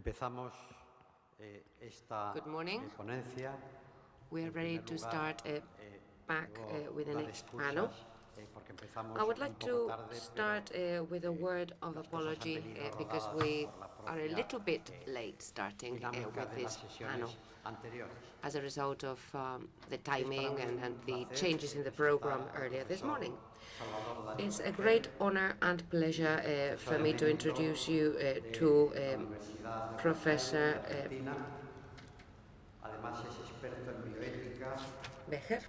Empezamos esta ponencia. We are ready to start back with the next panel. I would like to start with a word of apology because we are a little bit late starting with this panel as a result of the timing and the changes in the program earlier this morning. It's a great honor and pleasure for me to introduce you to Professor Becher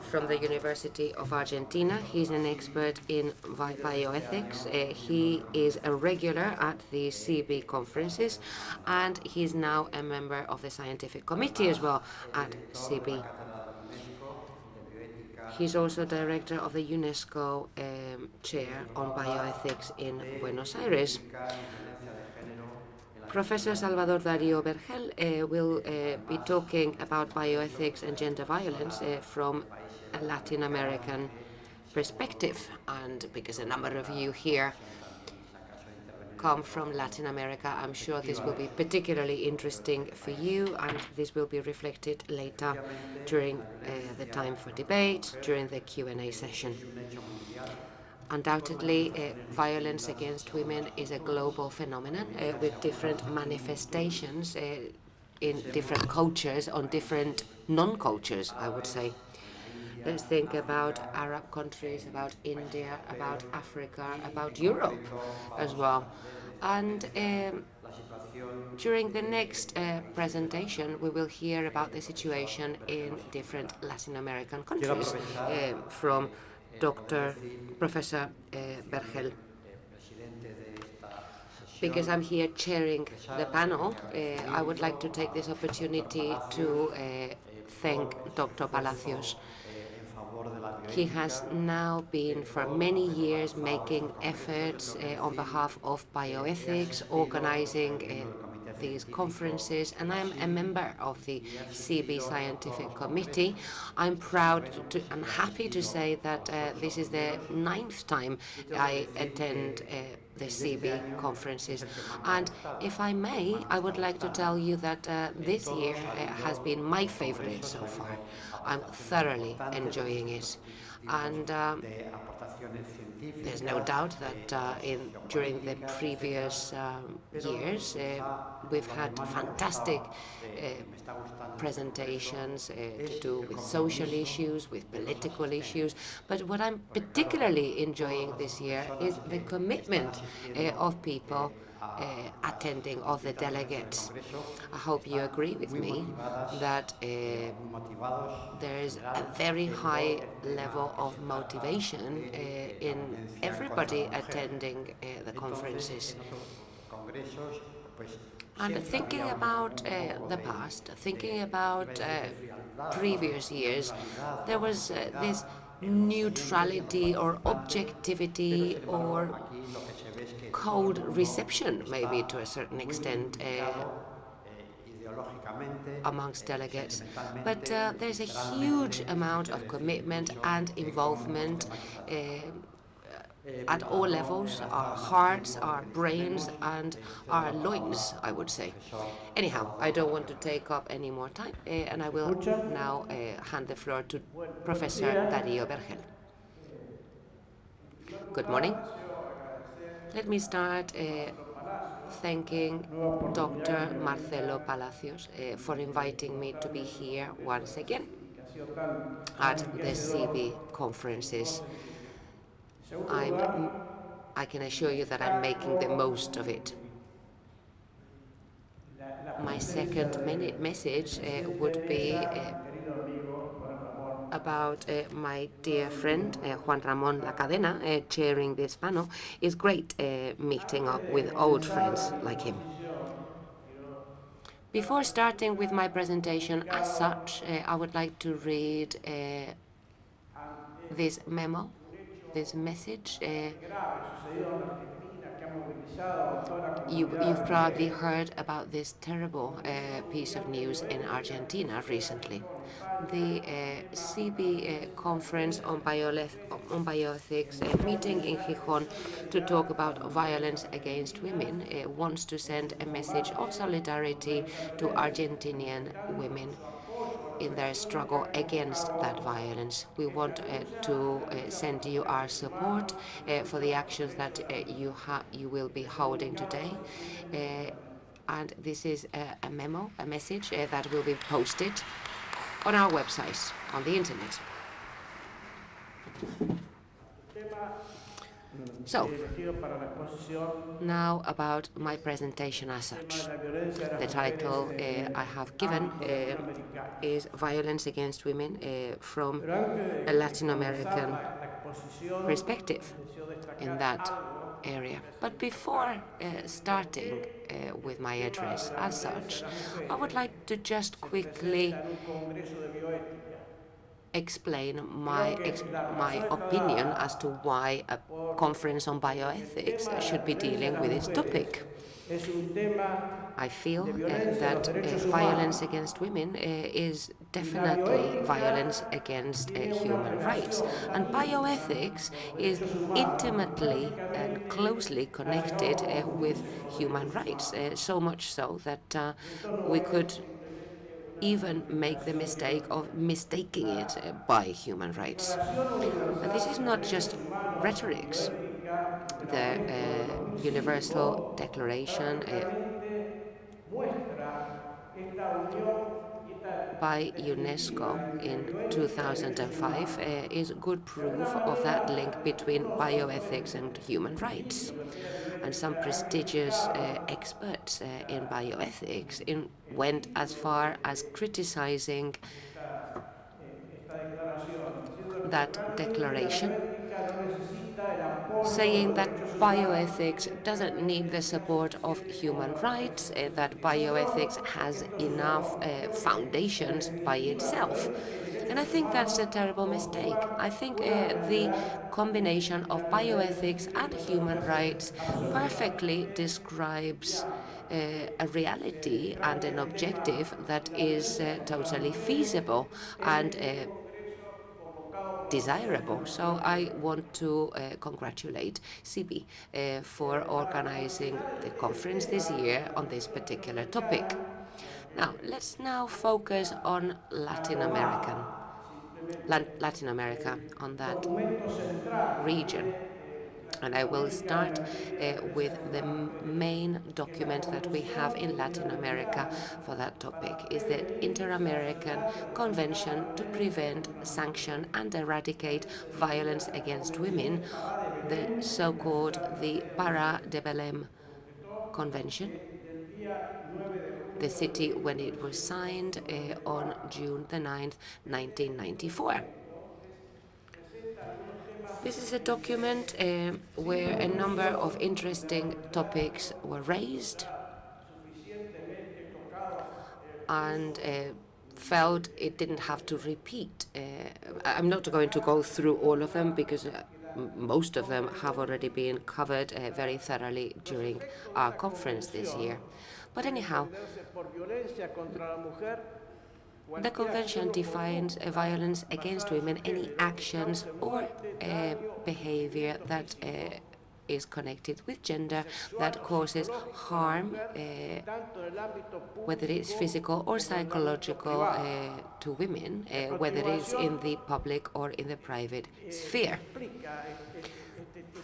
from the University of Argentina. He's an expert in bioethics. He is a regular at the CB conferences, and he's now a member of the scientific committee as well at CB. He's also director of the UNESCO chair on bioethics in Buenos Aires. Professor Salvador Darío Vergel will be talking about bioethics and gender violence from a Latin American perspective, and because a number of you here come from Latin America, I'm sure this will be particularly interesting for you, and this will be reflected later during the time for debate, during the Q&A session. Undoubtedly, violence against women is a global phenomenon with different manifestations in different cultures, on different non-cultures, I would say. Let's think about Arab countries, about India, about Africa, about Europe as well. And during the next presentation, we will hear about the situation in different Latin American countries from Professor Vergel. Because I'm here chairing the panel, I would like to take this opportunity to thank Dr. Palacios. He has now been for many years making efforts on behalf of bioethics, organizing these conferences, and I'm a member of the CB Scientific Committee. I'm happy to say that this is the 9th time I attend the CB conferences. And if I may, I would like to tell you that this year has been my favorite so far. I'm thoroughly enjoying it. And there's no doubt that during the previous years, we've had fantastic presentations to do with social issues, with political issues. But what I'm particularly enjoying this year is the commitment of people attending, of the delegates. I hope you agree with me that there is a very high level of motivation in everybody attending the conferences. And thinking about the past, thinking about previous years, there was this neutrality or objectivity or cold reception, maybe to a certain extent, amongst delegates. But there's a huge amount of commitment and involvement at all levels, our hearts, our brains, and our loins, I would say. Anyhow, I don't want to take up any more time, and I will now hand the floor to Professor Darío Vergel. Good morning. Let me start thanking Dr. Marcelo Palacios for inviting me to be here once again at the CB conferences. I can assure you that I'm making the most of it. My second message would be about my dear friend Juan Ramón La Cadena chairing this panel. It's great meeting up with old friends like him. Before starting with my presentation as such, I would like to read this memo, this message You've probably heard about this terrible piece of news in Argentina recently. The CB conference on bioethics meeting in Gijón to talk about violence against women wants to send a message of solidarity to Argentinian women in their struggle against that violence. We want to send you our support for the actions that you will be holding today. And this is a memo, a message that will be posted on our website, on the internet. So, now about my presentation as such. The title I have given is Violence Against Women from a Latin American perspective in that area. But before starting with my address as such, I would like to just quickly explain my opinion as to why a conference on bioethics should be dealing with this topic. I feel that violence against women is definitely violence against human rights. And bioethics is intimately and closely connected with human rights, so much so that we could even make the mistake of mistaking it by human rights. And this is not just rhetorics. The Universal Declaration by UNESCO in 2005 is good proof of that link between bioethics and human rights. And some prestigious experts in bioethics went as far as criticizing that declaration, saying that bioethics doesn't need the support of human rights, that bioethics has enough foundations by itself. And I think that's a terrible mistake. I think the combination of bioethics and human rights perfectly describes a reality and an objective that is totally feasible and desirable. So I want to congratulate CB for organizing the conference this year on this particular topic. Now, let's now focus on Latin America, on that region. And I will start with the main document that we have in Latin America for that topic, is the Inter-American Convention to Prevent, Sanction and Eradicate Violence Against Women, the so-called the Para de Belém Convention, the city when it was signed on June the 9th, 1994. This is a document where a number of interesting topics were raised and felt it didn't have to repeat. I'm not going to go through all of them because most of them have already been covered very thoroughly during our conference this year. But anyhow, the Convention defines violence against women, any actions or behavior that is connected with gender that causes harm, whether it's physical or psychological, to women, whether it's in the public or in the private sphere.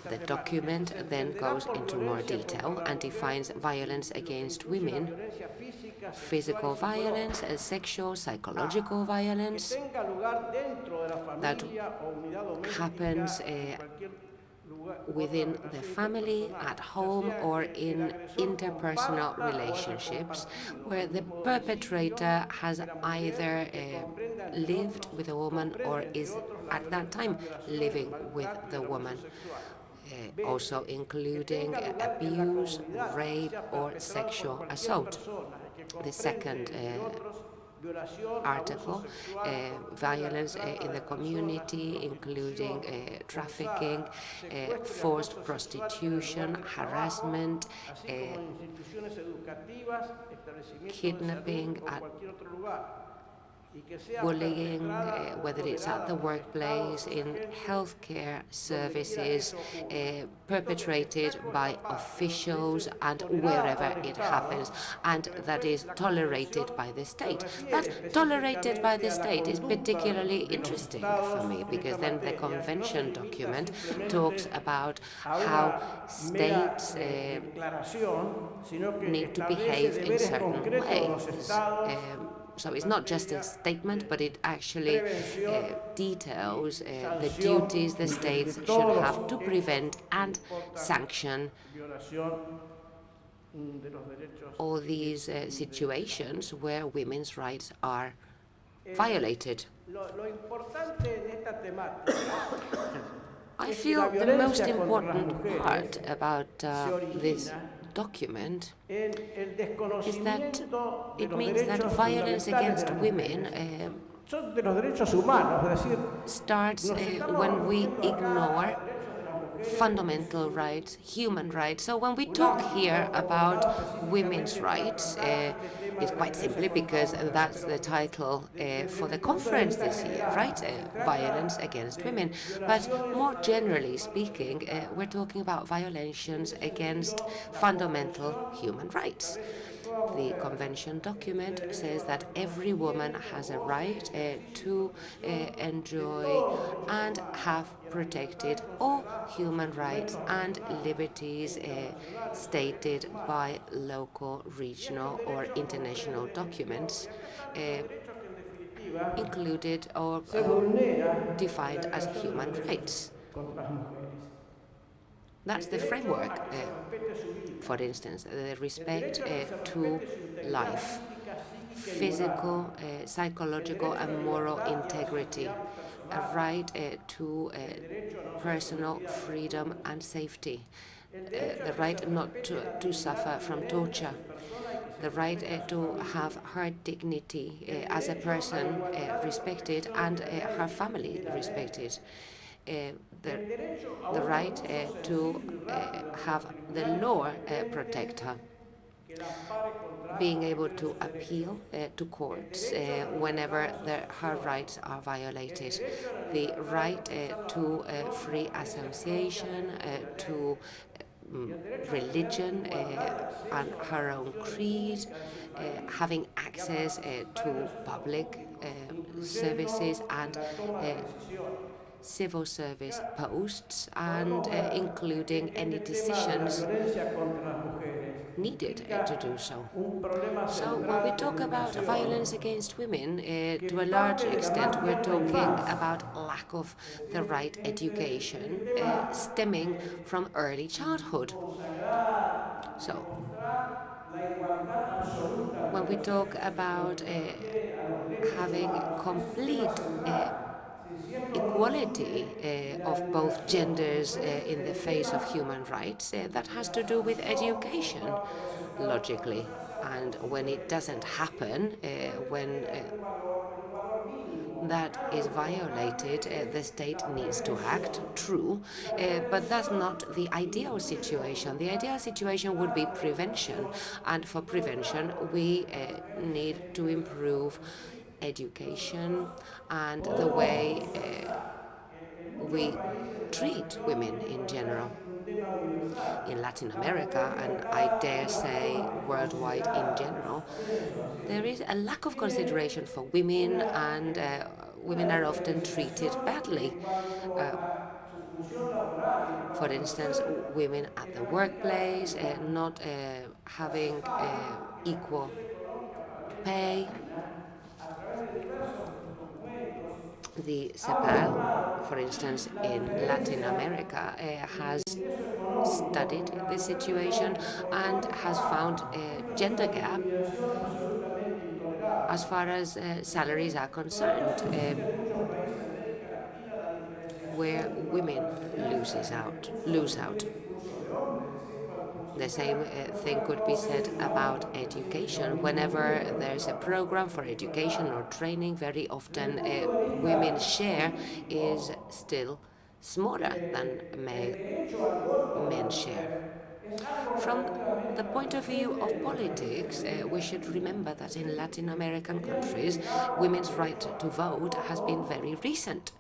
The document then goes into more detail and defines violence against women, physical violence, sexual, psychological violence that happens within the family, at home, or in interpersonal relationships, where the perpetrator has either lived with a woman or is at that time living with the woman. Also including abuse, rape, or sexual assault. The second article, violence in the community, including trafficking, forced prostitution, harassment, kidnapping, bullying, whether it's at the workplace, in healthcare services, perpetrated by officials and wherever it happens, and that is tolerated by the state. That tolerated by the state is particularly interesting for me, because then the convention document talks about how states need to behave in certain ways. So it's not just a statement, but it actually details the duties the states should have to prevent and sanction all these situations where women's rights are violated. I feel the most important part about this document is that it means that violence against women starts when we ignore fundamental rights, human rights. So when we talk here about women's rights, it's quite simply because that's the title for the conference this year, right? Violence against women. But more generally speaking, we're talking about violations against fundamental human rights. The convention document says that every woman has a right to enjoy and have protected all human rights and liberties stated by local, regional, or international documents included or defined as human rights. That's the framework. For instance, the respect to life, physical, psychological, and moral integrity, a right to personal freedom and safety, the right not to suffer from torture, the right to have her dignity as a person respected and her family respected, the right to have the law protect her, being able to appeal to courts whenever her rights are violated, the right to free association, to religion and her own creed, having access to public services and civil service posts, and including any decisions needed to do so. So when we talk about violence against women, to a large extent, we're talking about lack of the right education stemming from early childhood. So when we talk about having complete equality of both genders in the face of human rights, that has to do with education, logically. And when it doesn't happen, when that is violated, the state needs to act, true, but that's not the ideal situation. The ideal situation would be prevention, and for prevention we need to improve education and the way we treat women in general. In Latin America, and I dare say worldwide in general, there is a lack of consideration for women, and women are often treated badly. For instance, women at the workplace not having equal pay. The CEPAL, for instance, in Latin America, has studied the situation and has found a gender gap as far as salaries are concerned, where women lose out. The same thing could be said about education. Whenever there's a program for education or training, very often women's share is still smaller than men's share. From the point of view of politics, we should remember that in Latin American countries, women's right to vote has been very recent.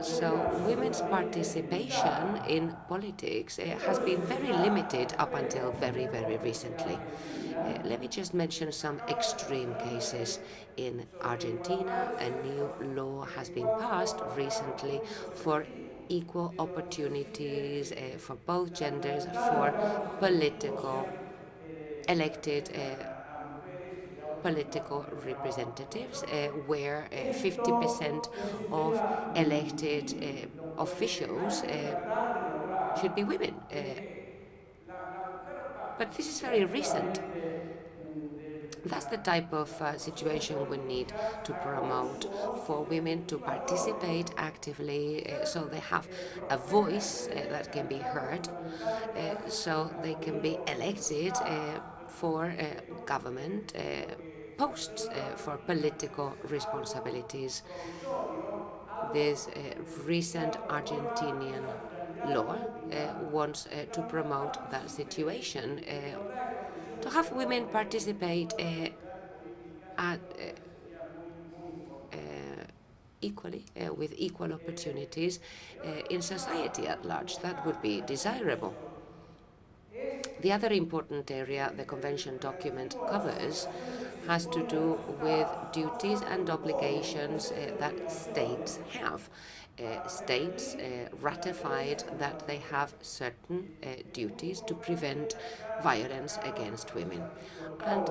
So women's participation in politics has been very limited up until very, very recently. Let me just mention some extreme cases. In Argentina, a new law has been passed recently for equal opportunities for both genders for political elected political representatives, where 50% of elected officials should be women. But this is very recent. That's the type of situation we need to promote for women to participate actively so they have a voice that can be heard, so they can be elected for government posts, for political responsibilities. This recent Argentinian law wants to promote that situation, to have women participate at equally, with equal opportunities in society at large. That would be desirable. The other important area the Convention document covers has to do with duties and obligations that states have. States ratified that they have certain duties to prevent violence against women. And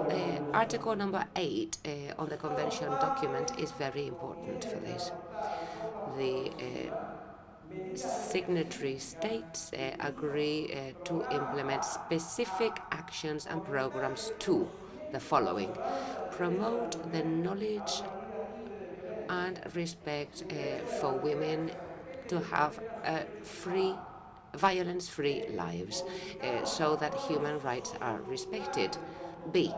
Article number 8 on the Convention document is very important for this. The signatory states agree to implement specific actions and programs to the following: promote the knowledge and respect for women to have free, violence-free lives, so that human rights are respected. B,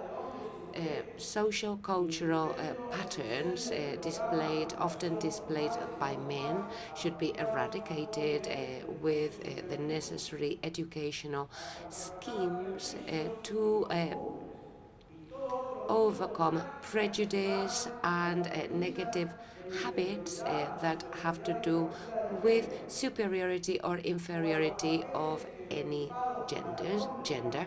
social cultural patterns often displayed by men should be eradicated with the necessary educational schemes to overcome prejudice and negative habits that have to do with superiority or inferiority of any gender,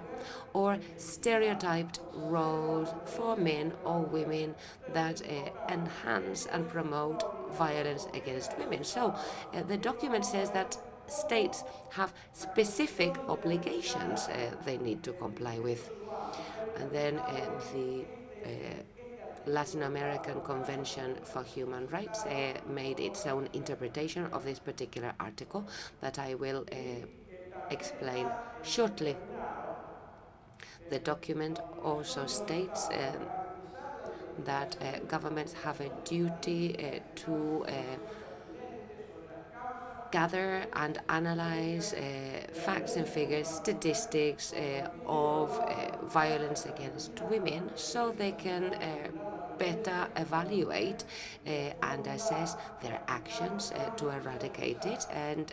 or stereotyped roles for men or women that enhance and promote violence against women. So the document says that states have specific obligations they need to comply with. And then the Latin American Convention for Human Rights made its own interpretation of this particular article that I will explain shortly. The document also states that governments have a duty to gather and analyze facts and figures, statistics of violence against women, so they can better evaluate and assess their actions to eradicate it and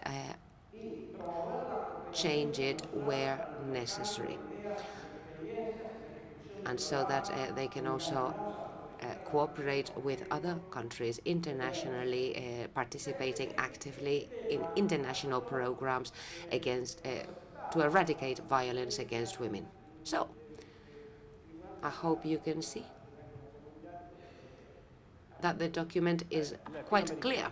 change it where necessary. And so that they can also cooperate with other countries internationally, participating actively in international programs against to eradicate violence against women. So, I hope you can see that the document is quite clear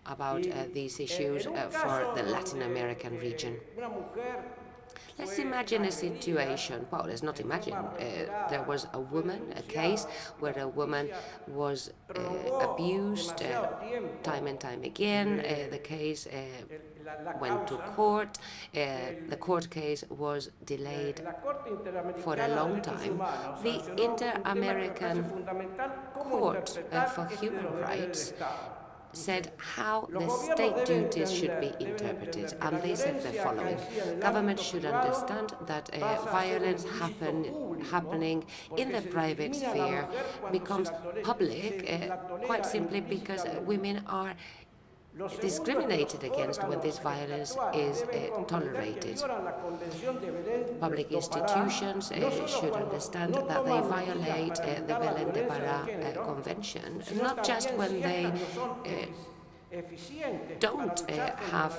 about these issues for the Latin American region. Let's imagine a situation, well, let's not imagine, there was a woman, a case where a woman was abused time and time again. The case went to court. The court case was delayed for a long time. The Inter-American Court for Human Rights said how the state duties should be interpreted, and they said the following: government should understand that violence happening in the private sphere becomes public quite simply because women are discriminated against when this violence is tolerated. Public institutions should understand that they violate the Belén de Pará Convention, not just when they don't have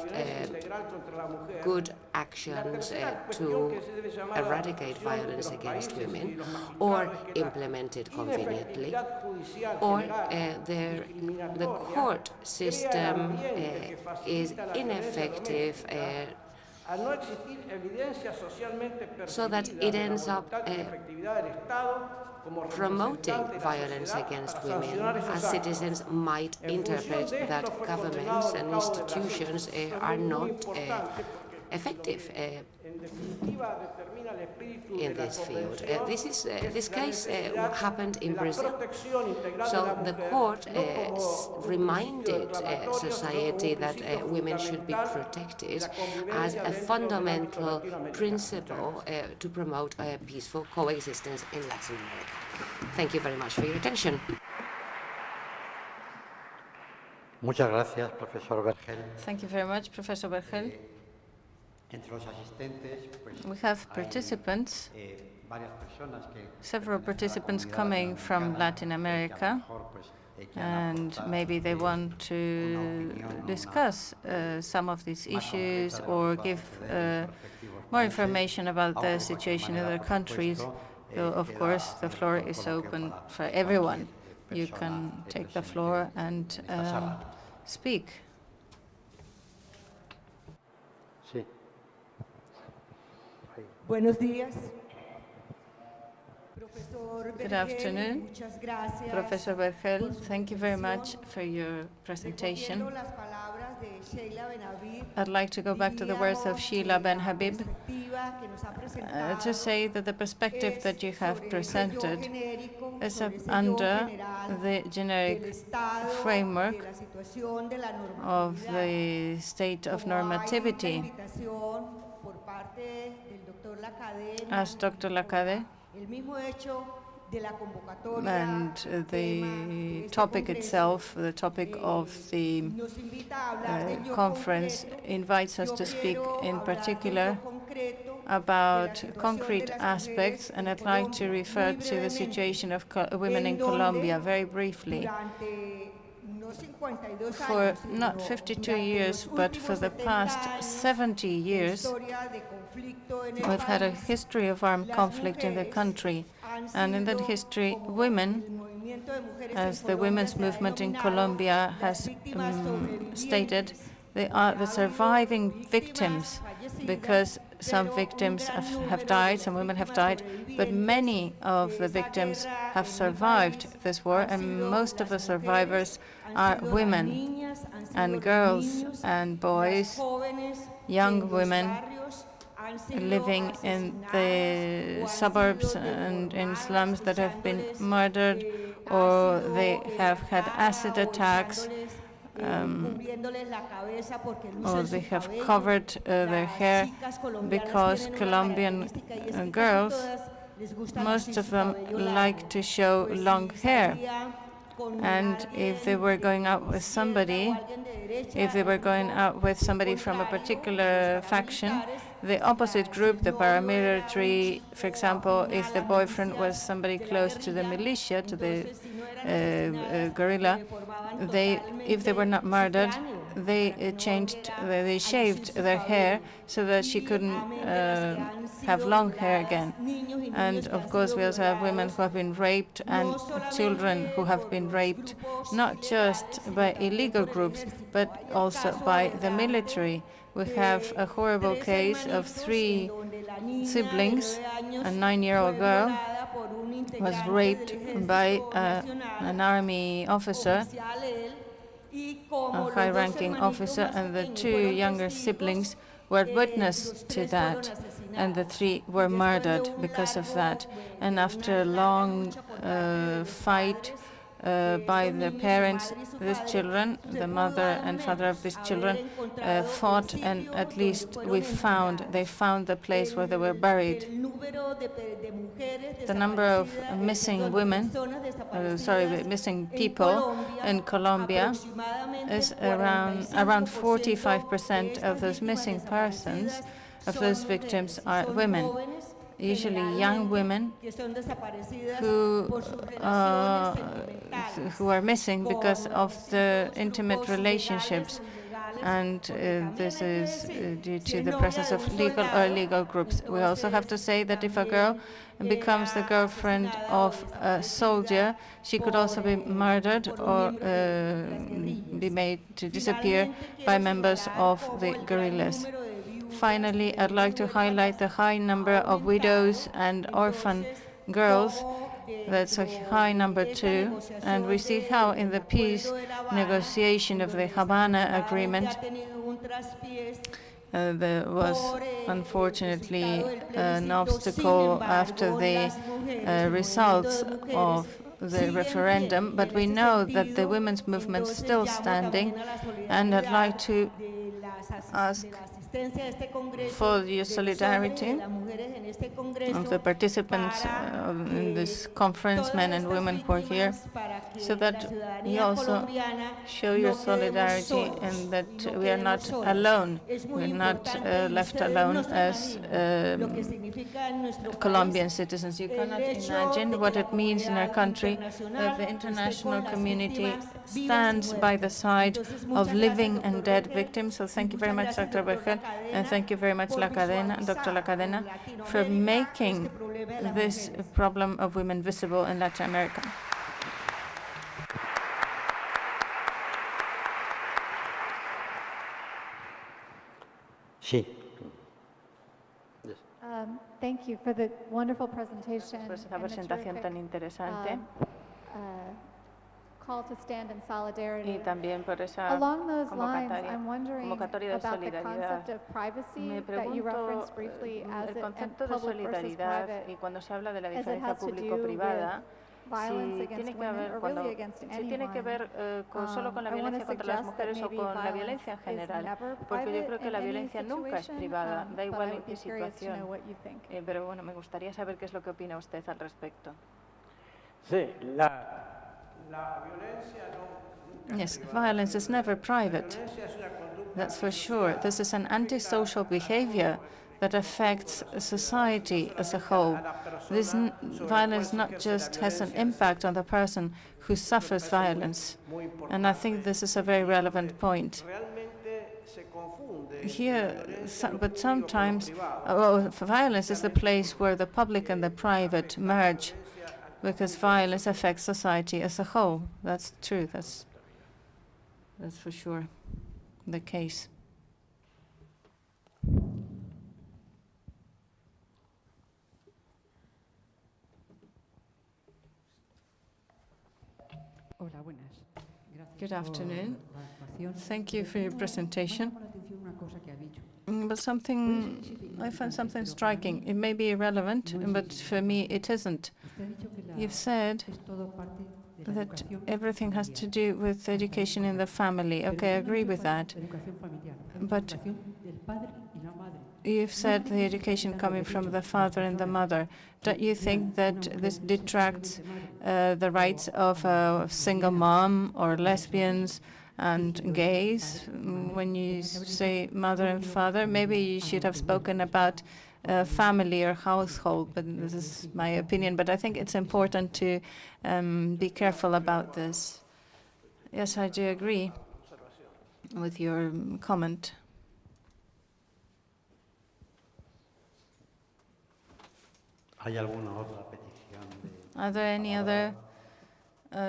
good actions to eradicate violence against women, or implement it conveniently, or the court system is ineffective, so that it ends up promoting violence against women, as citizens might interpret that governments and institutions are not effective in this field. This case happened in Brazil. So the court reminded society that women should be protected as a fundamental principle to promote a peaceful coexistence in Latin America. Thank you very much for your attention. Muchas gracias, Profesor Vergel. Thank you very much, Professor Vergel. We have participants, several participants coming from Latin America, and maybe they want to discuss some of these issues or give more information about the situation in their countries. Though, of course, the floor is open for everyone. You can take the floor and speak. Buenos días. Good afternoon. Professor Vergel, thank you very much for your presentation. I'd like to go back to the words of Sheila Ben Habib to say that the perspective that you have presented is under the generic framework of the state of normativity. As Dr. Lacade, and the topic itself, the topic of the conference, invites us to speak in particular about concrete aspects, and I'd like to refer to the situation of women in Colombia very briefly. For not 52 years, but for the past 70 years, we've had a history of armed conflict in the country. And in that history, women, as the women's movement in Colombia has stated, they are the surviving victims, because some victims have died, some women have died, but many of the victims have survived this war, and most of the survivors are women and girls and boys, young women living in the suburbs and in slums that have been murdered, or they have had acid attacks, or they have covered their hair, because Colombian girls, most of them like to show long hair. And if they were going out with somebody, from a particular faction, the opposite group, the paramilitary, for example, if the boyfriend was somebody close to the militia, to the guerrilla, if they were not murdered, they shaved their hair so that she couldn't have long hair again. And of course, we also have women who have been raped and children who have been raped, not just by illegal groups, but also by the military. We have a horrible case of 3 siblings. A 9-year-old girl was raped by an army officer, a high-ranking officer, and the 2 younger siblings were witness to that, and the 3 were murdered because of that. And after a long fight by the parents. These children, the mother and father of these children, fought, and at least they found the place where they were buried. The number of missing women, missing people in Colombia is around 45% of those missing persons, of those victims, are women, usually young women who are missing because of the intimate relationships, and this is due to the presence of legal or illegal groups. We also have to say that if a girl becomes the girlfriend of a soldier, she could also be murdered or be made to disappear by members of the guerrillas. Finally, I'd like to highlight the high number of widows and orphan girls. That's a high number too. And we see how in the peace negotiation of the Havana Agreement, there was unfortunately an obstacle after the results of the referendum, but we know that the women's movement is still standing, and I'd like to ask for your solidarity of the participants in this conference, men and women who are here, so that you also show your solidarity and that we are not alone. We're not left alone as Colombian citizens. You cannot imagine what it means in our country that the international community stands by the side of living and dead victims. So thank you very much, Dr. Berger, and thank you very much, Dr. La Cadena, for making this problem of women visible in Latin America. Sí. Thank you for the wonderful presentation. Por esa presentación tan interesante. Call to stand in solidarity. Y también por esa Along those lines, I'm wondering convocatoria de about the solidaridad. concept of privacy Me that you referenced briefly as el concepto de public versus solidaridad private, y cuando se habla de la as it diferencia has to do público-privada, violence si against tiene que women ver, or cuando, really against si anyone. tiene que ver solo con la I want violencia to contra las suggest that mujeres o maybe con la violence violencia en is general, never porque yo private creo que in la any violencia nunca es situation, privada, da but igual I en would qué be curious to know situación. what you think. Pero bueno, me gustaría saber qué es lo que opina usted al respecto. Sí, la violencia no. Yes, violence is never private. That's for sure. This is an antisocial behavior that affects society as a whole. This violence not just has an impact on the person who suffers violence, and I think this is a very relevant point. Here, but sometimes violence is the place where the public and the private merge, because violence affects society as a whole. That's true. That's for sure the case. Good afternoon. Thank you for your presentation. But I find something striking. It may be irrelevant, but for me it isn't. You've said that everything has to do with education in the family. Okay, I agree with that. But you've said the education coming from the father and the mother. Don't you think that this detracts the rights of a single mom or lesbians and gays? When you say mother and father, maybe you should have spoken about family or household, but this is my opinion. But I think it's important to be careful about this. Yes, I do agree with your comment. Are there any other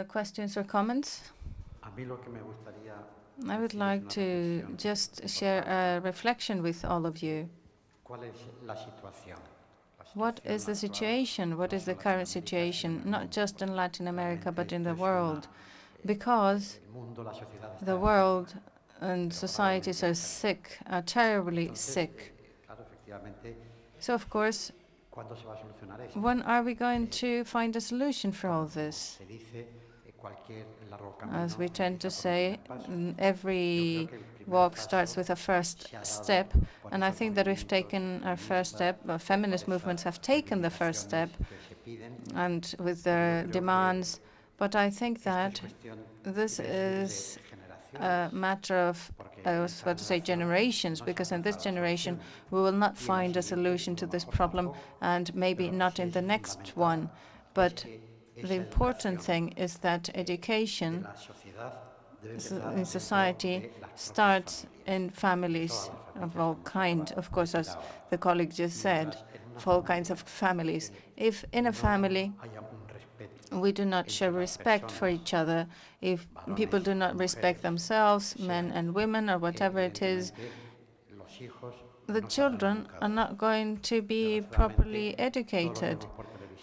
questions or comments? I would like to just share a reflection with all of you. What is the situation? What is the current situation, not just in Latin America, but in the world? Because the world and societies are sick, are terribly sick. So, of course, when are we going to find a solution for all this? As we tend to say, every walk starts with a first step, and I think that we've taken our first step, feminist movements have taken the first step, and with their demands, but I think that this is a matter of, I was about to say generations, because in this generation we will not find a solution to this problem, and maybe not in the next one. But the important thing is that education in society starts in families of all kinds, of course, as the colleague just said, of all kinds of families. If in a family we do not show respect for each other, if people do not respect themselves, men and women or whatever it is, the children are not going to be properly educated.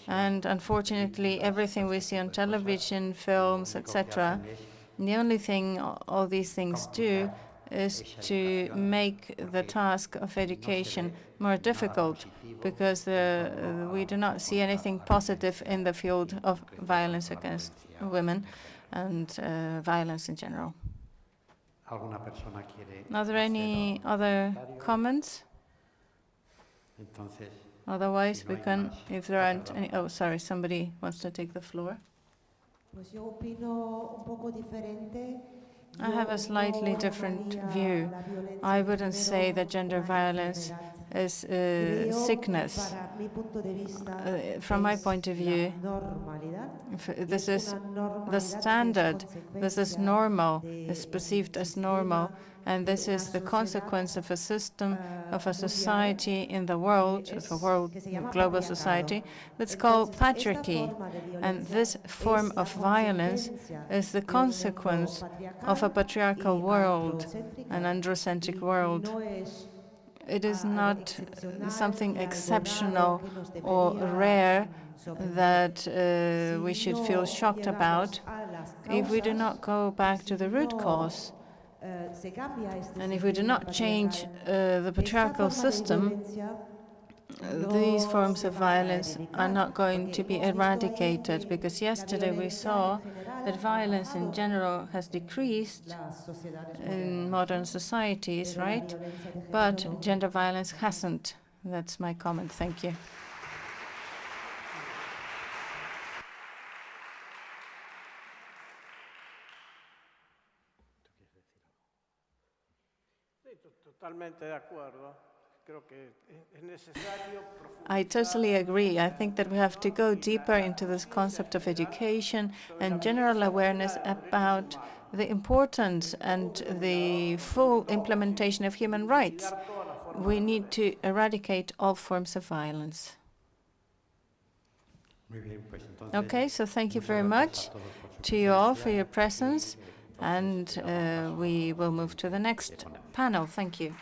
And unfortunately, everything we see on television, films, etc., the only thing all these things do is to make the task of education more difficult, because we do not see anything positive in the field of violence against women and violence in general. Are there any other comments? Otherwise, we can, if there aren't any, oh, sorry, somebody wants to take the floor. I have a slightly different view. I wouldn't say that gender violence is a sickness. From my point of view, this is the standard, this is normal, it's perceived as normal, and this is the consequence of a system, of a society in the world, of a global society, that's called patriarchy. And this form of violence is the consequence of a patriarchal world, an androcentric world. It is not something exceptional or rare that we should feel shocked about. If we do not go back to the root cause, and if we do not change the patriarchal system, these forms of violence are not going to be eradicated, because yesterday we saw that violence in general has decreased in modern societies, right? But gender violence hasn't. That's my comment. Thank you. I totally agree. I think that we have to go deeper into this concept of education and general awareness about the importance and the full implementation of human rights. We need to eradicate all forms of violence. Okay, so thank you very much to you all for your presence, and we will move to the next panel. Thank you.